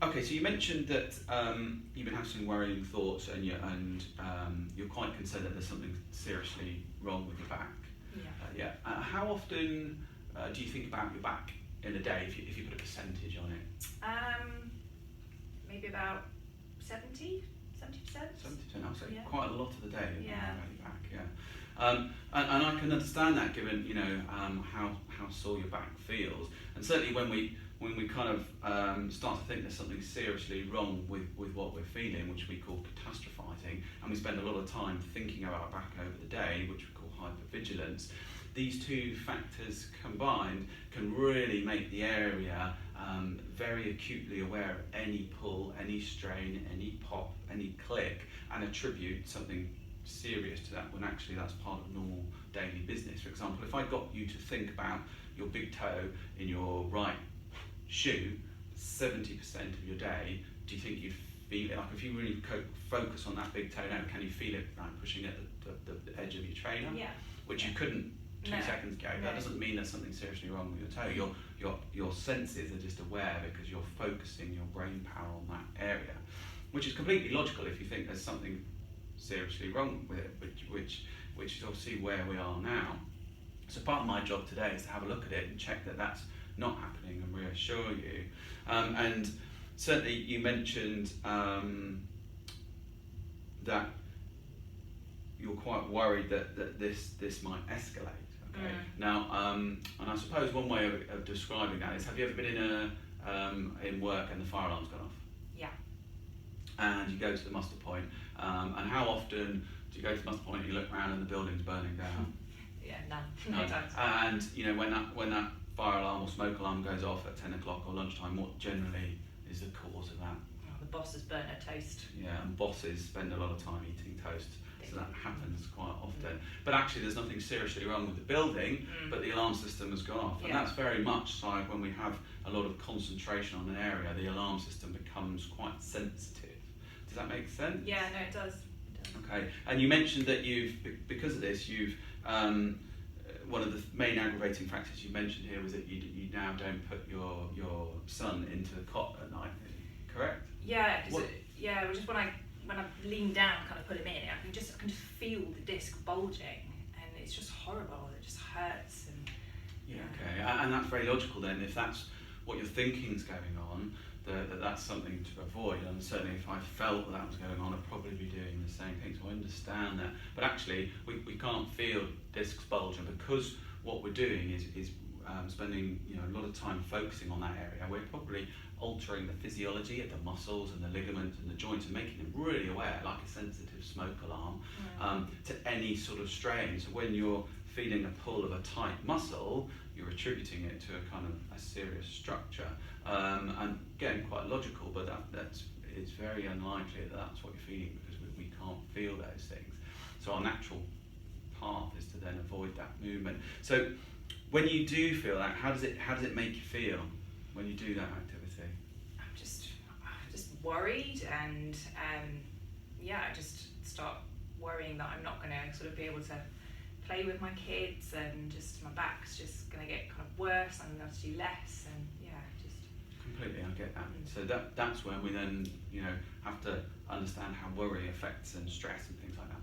Okay, so you mentioned that you've been having some worrying thoughts, and you're quite concerned that there's something seriously wrong with your back. Yeah. How often do you think about your back in a day, if you put a percentage on it? Maybe about 70%. 70%, I'll say Yeah. quite a lot of the day. Yeah. About your back, yeah. And I can understand that, given how sore your back feels, and certainly when we kind of start to think there's something seriously wrong with what we're feeling, which we call catastrophizing, and we spend a lot of time thinking about our back over the day, which we call hypervigilance. These two factors combined can really make the area very acutely aware of any pull, any strain, any pop, any click, and attribute something serious to that, when actually that's part of normal daily business. For example, if I got you to think about your big toe in your right shoe 70% of your day, do you think you'd feel it? Like, if you really focus on that big toe now, can you feel it like pushing at the edge of your trainer? Yeah. Which you couldn't 2 seconds ago. That doesn't mean there's something seriously wrong with your toe. Your senses are just aware because you're focusing your brain power on that area, which is completely logical if you think there's something seriously wrong with it, which is obviously where we are now. So part of my job today is to have a look at it and check that that's not happening and reassure you. And certainly you mentioned that you're quite worried that this might escalate. Okay. Now, and I suppose one way of describing that is, have you ever been in work and the fire alarm's gone off? Yeah. And you go to the muster point, and how often do you go to the muster point and you look around and the building's burning down? Yeah, none. No times. And when that fire alarm or smoke alarm goes off at 10 o'clock or lunchtime, what generally is the cause of that? Oh, the boss has burnt her toast. Yeah, and bosses spend a lot of time eating toast, so that happens quite often. But actually there's nothing seriously wrong with the building, but the alarm system has gone off. And that's very much like when we have a lot of concentration on an area, the alarm system becomes quite sensitive. Does that make sense? Yeah, no, it does. Okay, and you mentioned that because of this, one of the main aggravating factors you mentioned here was that you now don't put your son into the cot at night, correct? Yeah, just when I lean down, kind of put him in, I can just feel the disc bulging, and it's just horrible. It just hurts. And Okay, and that's very logical then. If that's what your thinking's going on, that's something to avoid. And certainly, if I felt that was going on, I'd probably be doing the same thing. So I understand that. But actually, we can't feel discs bulge, and because what we're doing is spending a lot of time focusing on that area, we're probably altering the physiology of the muscles and the ligaments and the joints and making them really aware, like a sensitive smoke alarm, to any sort of strain. So when you're feeling a pull of a tight muscle, you're attributing it to a kind of a serious structure. And again, quite logical, but it's very unlikely that that's what you're feeling, because we can't feel those things. So our natural path is to then avoid that movement. So when you do feel that, how does it make you feel when you do that activity? I'm just worried, and I just start worrying that I'm not going to sort of be able to play with my kids, and just my back's just going to get kind of worse. I'm going to do less, and just completely. I get that. So that's when we then have to understand how worry affects and stress and things like that